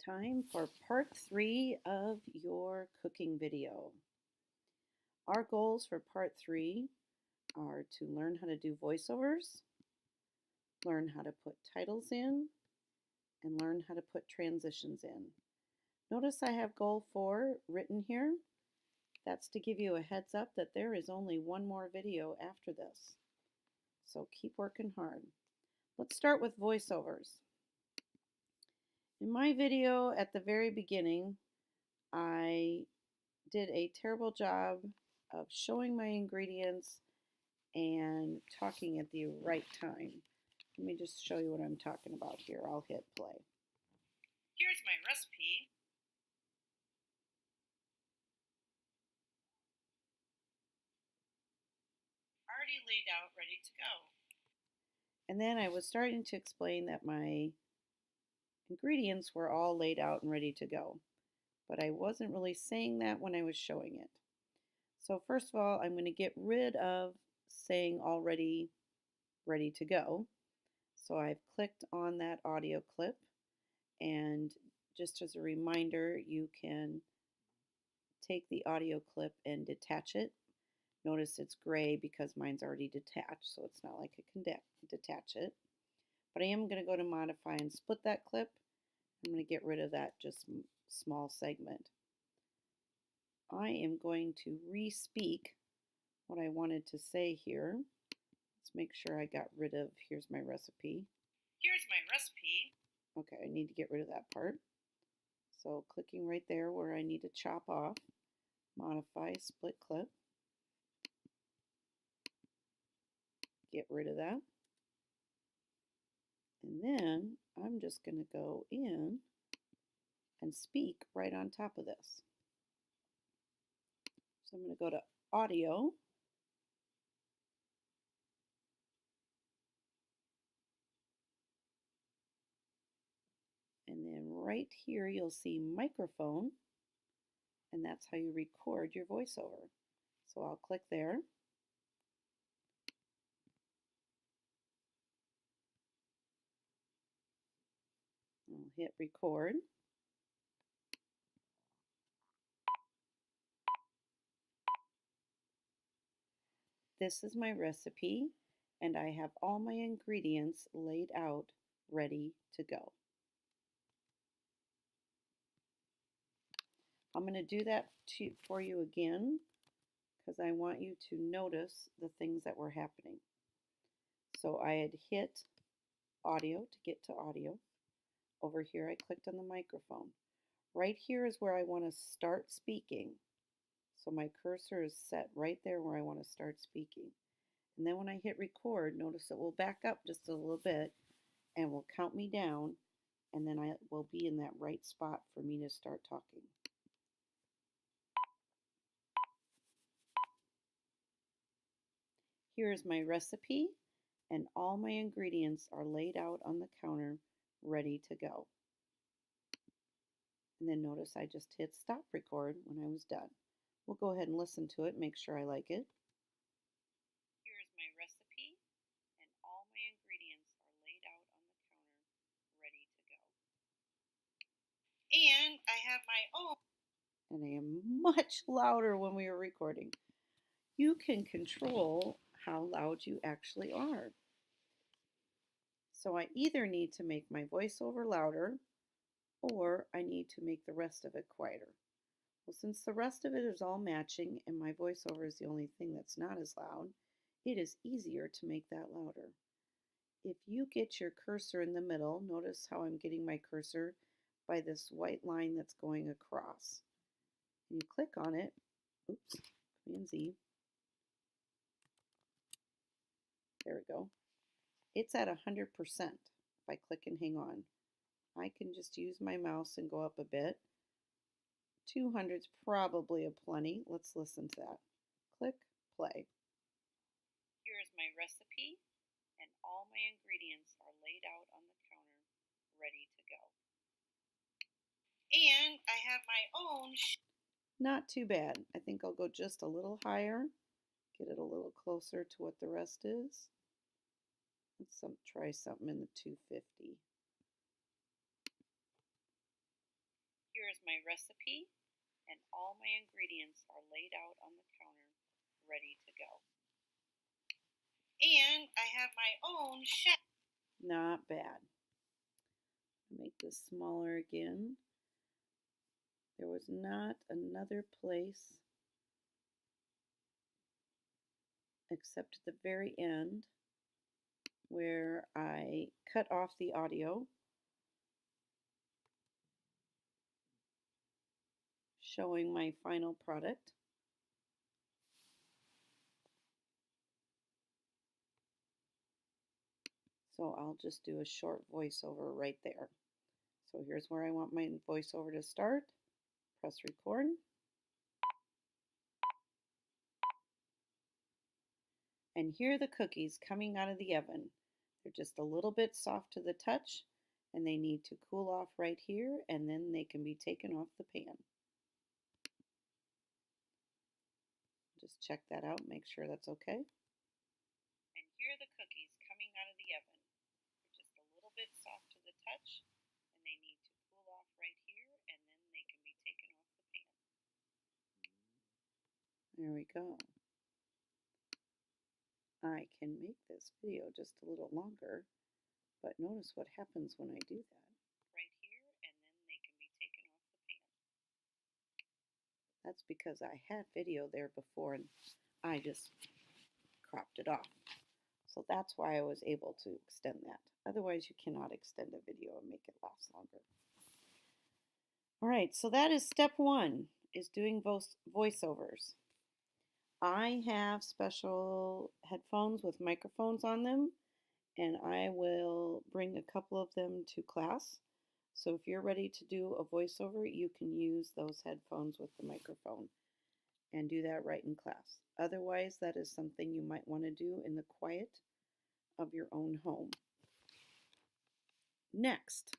Time for part 3 of your cooking video. Our goals for part 3 are to learn how to do voiceovers, learn how to put titles in, and learn how to put transitions in. Notice I have goal 4 written here. That's to give you a heads up that there is only one more video after this. So keep working hard. Let's start with voiceovers. In my video at the very beginning, I did a terrible job of showing my ingredients and talking at the right time. Let me just show you what I'm talking about here. I'll hit play. Here's my recipe. Already laid out, ready to go. And then I was starting to explain that my ingredients were all laid out and ready to go. But I wasn't really saying that when I was showing it. So first of all, I'm going to get rid of saying already ready to go. So I've clicked on that audio clip, and just as a reminder, you can take the audio clip and detach it. Notice it's gray because mine's already detached, so it's not like I can detach it. But I am going to go to modify and split that clip. I'm going to get rid of that just small segment. I am going to re-speak what I wanted to say here. Let's make sure I got rid of, here's my recipe. Here's my recipe. Okay, I need to get rid of that part. So clicking right there where I need to chop off, modify, split clip. Get rid of that. And then I'm just going to go in and speak right on top of this. So I'm going to go to audio. And then right here you'll see microphone, and that's how you record your voiceover. So I'll click there. I'll hit record. This is my recipe, and I have all my ingredients laid out, ready to go. I'm going to do that for you again because I want you to notice the things that were happening. So I had hit audio to get to audio. Over here I clicked on the microphone. Right here is where I want to start speaking. So my cursor is set right there where I want to start speaking. And then when I hit record, notice it will back up just a little bit and will count me down, and then I will be in that right spot for me to start talking. Here is my recipe, and all my ingredients are laid out on the counter, ready to go. And then notice I just hit stop record when I was done. We'll go ahead and listen to it, make sure I like it. Here's my recipe, and all my ingredients are laid out on the counter, ready to go. And I have my own. And I am much louder when we are recording. You can control how loud you actually are. So I either need to make my voiceover louder, or I need to make the rest of it quieter. Well, since the rest of it is all matching and my voiceover is the only thing that's not as loud, it is easier to make that louder. If you get your cursor in the middle, notice how I'm getting my cursor by this white line that's going across. And you click on it, oops, Command Z. There we go. It's at 100% if I click and hang on. I can just use my mouse and go up a bit. 200's probably a plenty. Let's listen to that. Click play. Here's my recipe, and all my ingredients are laid out on the counter, ready to go. And I have my own. Not too bad. I think I'll go just a little higher, get it a little closer to what the rest is. Let's try something in the 250. my recipe, and all my ingredients are laid out on the counter, ready to go. And I have my own chef. Not bad. Make this smaller again. There was not another place except at the very end where I cut off the audio showing my final product. So I'll just do a short voiceover right there. So here's where I want my voiceover to start. Press record. And here are the cookies coming out of the oven. They're just a little bit soft to the touch, and they need to cool off right here, and then they can be taken off the pan. Just check that out, make sure that's okay. And here are the cookies coming out of the oven. They're just a little bit soft to the touch, and they need to cool off right here, and then they can be taken off the pan. There we go. I can make this video just a little longer, but notice what happens when I do that. Right here, and then they can be taken off the pan. That's because I had video there before and I just cropped it off. So that's why I was able to extend that. Otherwise, you cannot extend a video and make it last longer. All right, so that is step one, is doing voiceovers. I have special headphones with microphones on them, and I will bring a couple of them to class. So if you're ready to do a voiceover, you can use those headphones with the microphone and do that right in class. Otherwise, that is something you might want to do in the quiet of your own home. Next,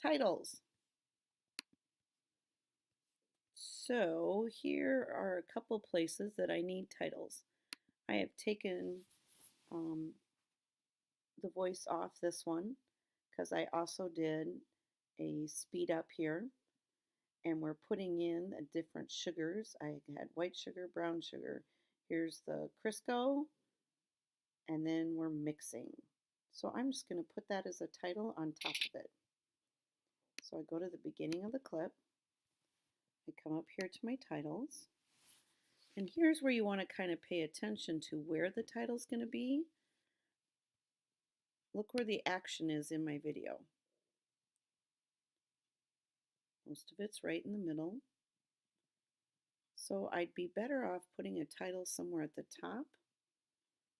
titles. So here are a couple places that I need titles. I have taken the voice off this one because I also did a speed up here, and we're putting in different sugars. I had white sugar, brown sugar. Here's the Crisco, and then we're mixing. So I'm just going to put that as a title on top of it. So I go to the beginning of the clip. I come up here to my titles. And here's where you want to kind of pay attention to where the title's going to be. Look where the action is in my video. Most of it's right in the middle. So I'd be better off putting a title somewhere at the top,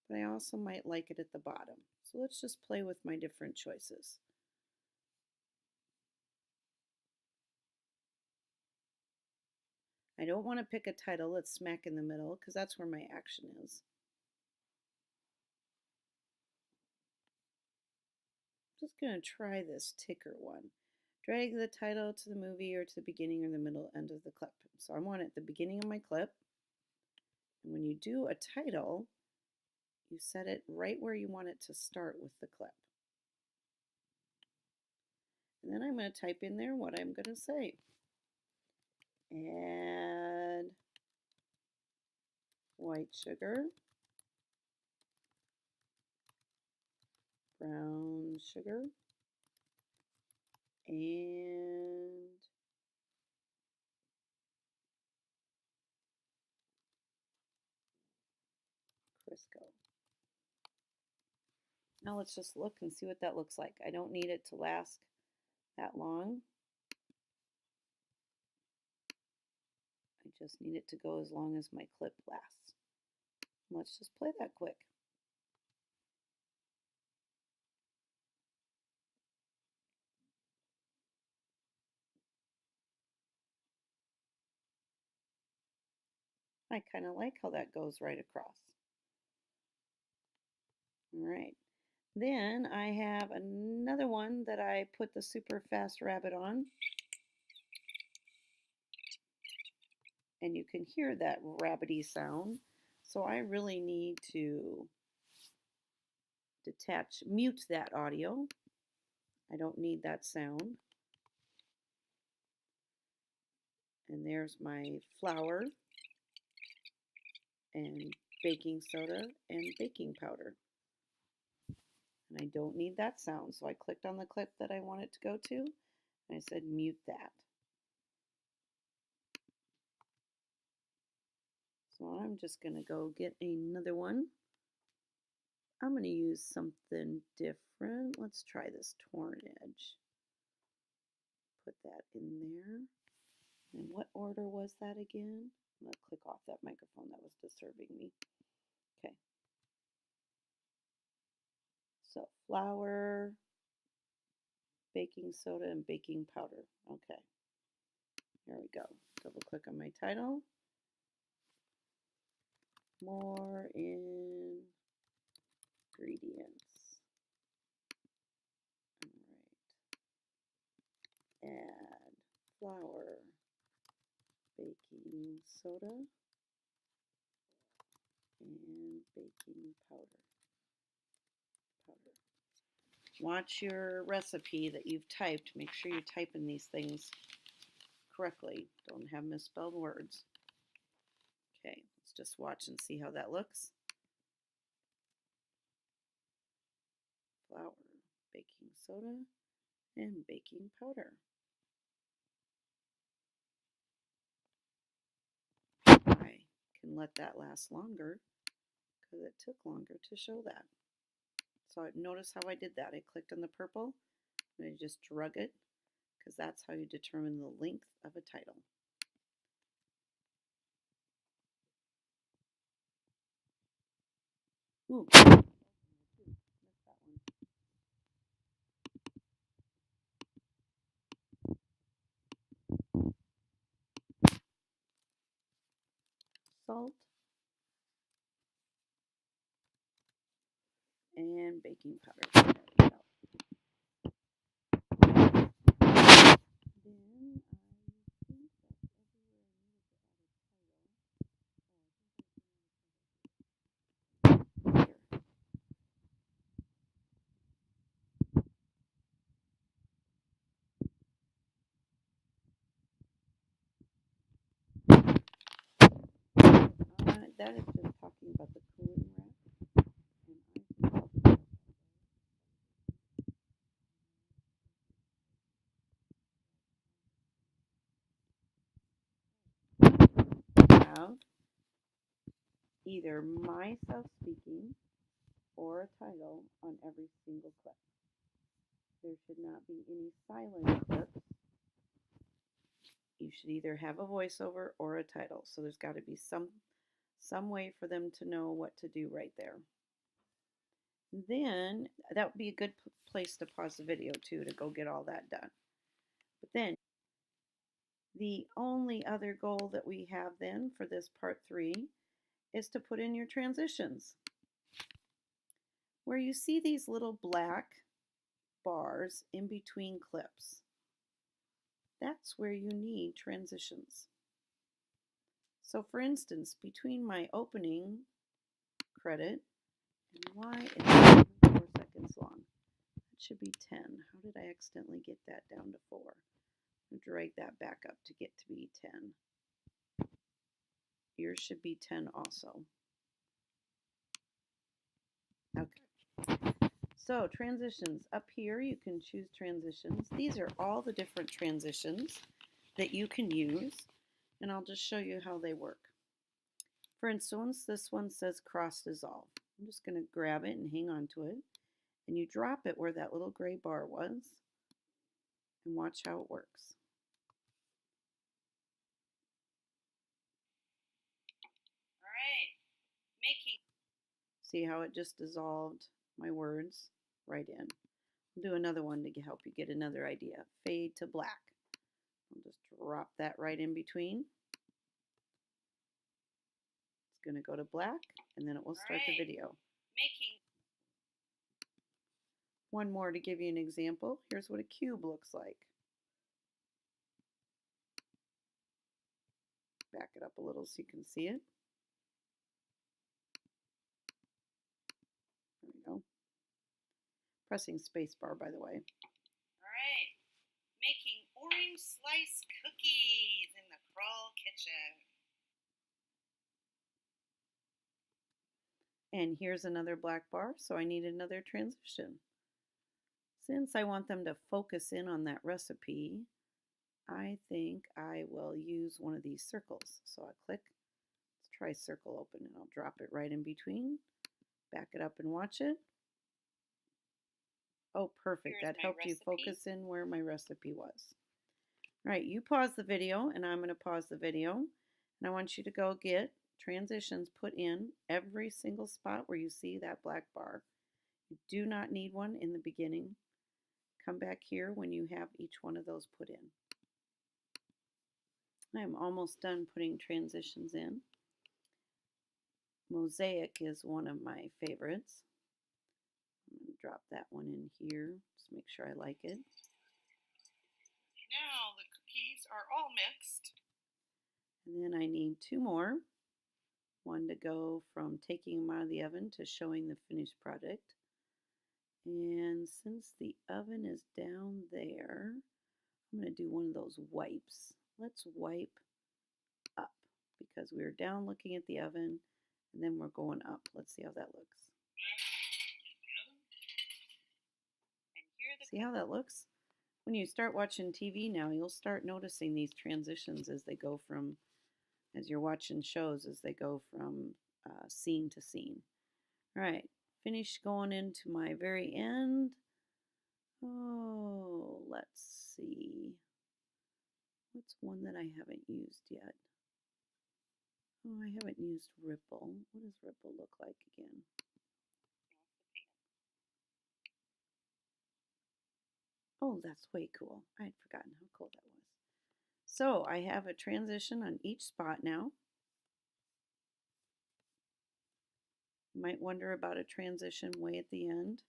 but I also might like it at the bottom. So let's just play with my different choices. I don't want to pick a title that's smack in the middle because that's where my action is. I'm just going to try this ticker one. Drag the title to the movie or to the beginning or the middle end of the clip. So I want it at the beginning of my clip. And when you do a title, you set it right where you want it to start with the clip. And then I'm going to type in there what I'm going to say. Add white sugar, brown sugar, and Crisco. Now let's just look and see what that looks like. I don't need it to last that long. I just need it to go as long as my clip lasts. Let's just play that quick. I kind of like how that goes right across. All right. Then I have another one that I put the super fast rabbit on. And you can hear that rabbity sound. So I really need to mute that audio. I don't need that sound. And there's my flour and baking soda and baking powder. And I don't need that sound, so I clicked on the clip that I want it to go to, and I said mute that. So I'm just going to go get another one. I'm going to use something different. Let's try this torn edge. Put that in there. And what order was that again? I'm going to click off that microphone that was disturbing me. Okay. So flour, baking soda, and baking powder. Okay. Here we go. Double click on my title. More ingredients. All right. Add flour, baking soda, and baking powder. Watch your recipe that you've typed. Make sure you're typing these things correctly. Don't have misspelled words. Okay, let's just watch and see how that looks. Flour, baking soda, and baking powder. I can let that last longer because it took longer to show that. So notice how I did that. I clicked on the purple and I just drug it because that's how you determine the length of a title. Ooh, missed that one. Salt and baking powder. There we go. Then that is just talking about the cooling rack. And I have either myself speaking or a title on every single clip. There should not be any silent clips. You should either have a voiceover or a title. So there's got to be some way for them to know what to do right there. Then that would be a good place to pause the video too, to go get all that done. But then the only other goal that we have then for this part 3 is to put in your transitions. Where you see these little black bars in between clips, that's where you need transitions. So for instance, between my opening credit and why it's 4 seconds long, it should be 10. How did I accidentally get that down to 4? I'm drag that back up to get to be 10. Yours should be 10 also. Okay. So transitions, up here you can choose transitions. These are all the different transitions that you can use, and I'll just show you how they work. For instance, this one says cross dissolve. I'm just going to grab it and hang on to it, and you drop it where that little gray bar was, and watch how it works. All right, making. See how it just dissolved my words right in. I'll do another one to help you get another idea. Fade to black. I'll just drop that right in between. It's going to go to black, and then it will start the video. Making. One more to give you an example. Here's what a cube looks like. Back it up a little so you can see it. There we go. Pressing spacebar, by the way. All right, making orange slice cookies in the Krull kitchen. And here's another black bar, so I need another transition. Since I want them to focus in on that recipe, I think I will use one of these circles. So I'll click, let's try circle open, and I'll drop it right in between. Back it up and watch it. Oh, perfect. Here's That helped recipe. you focus in where my recipe was. All right, you pause the video, and I'm going to pause the video. And I want you to go get transitions put in every single spot where you see that black bar. You do not need one in the beginning. Come back here when you have each one of those put in. I'm almost done putting transitions in. Mosaic is one of my favorites. I'm going to drop that one in here. Just make sure I like it. Now the cookies are all mixed. And then I need two more. One to go from taking them out of the oven to showing the finished product. And since the oven is down there, I'm going to do one of those wipes. Let's wipe up because we were down looking at the oven and then we're going up. Let's see how that looks. See how that looks? When you start watching TV now, you'll start noticing these transitions as they go from, as you're watching shows, as they go from scene to scene. All right, finish going into my very end. Oh, let's see. What's one that I haven't used yet? Oh, I haven't used Ripple. What does Ripple look like again? Oh, that's way cool. I had forgotten how cool that was. So I have a transition on each spot now. You might wonder about a transition way at the end.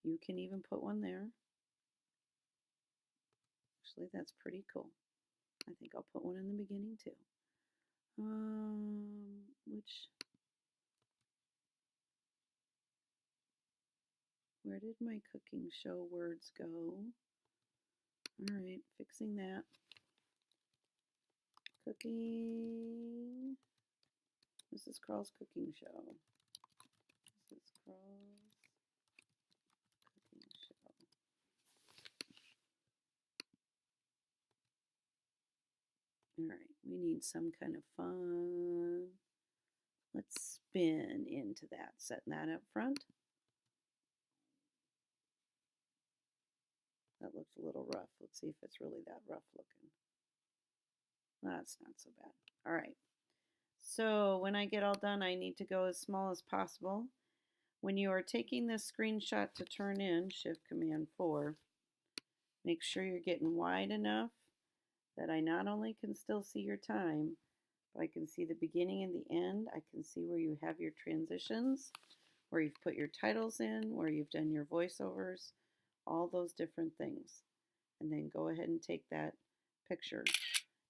You can even put one there. Actually, that's pretty cool. I think I'll put one in the beginning too. Where did my cooking show words go? All right, fixing that. Cooking. This is Krull's cooking show. This is Krull's cooking show. All right, we need some kind of fun. Let's spin into that, setting that up front. That looks a little rough. Let's see if it's really that rough looking. That's not so bad. All right. So when I get all done, I need to go as small as possible. When you are taking this screenshot to turn in, Shift Command 4, make sure you're getting wide enough that I not only can still see your time, but I can see the beginning and the end. I can see where you have your transitions, where you've put your titles in, where you've done your voiceovers, all those different things. And then go ahead and take that picture.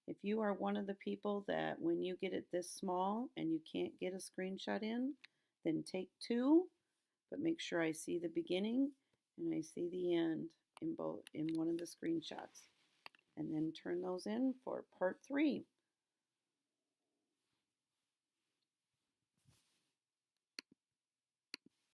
If you are one of the people that when you get it this small and you can't get a screenshot in, then take two, but make sure I see the beginning and I see the end in one of the screenshots. And then turn those in for part 3.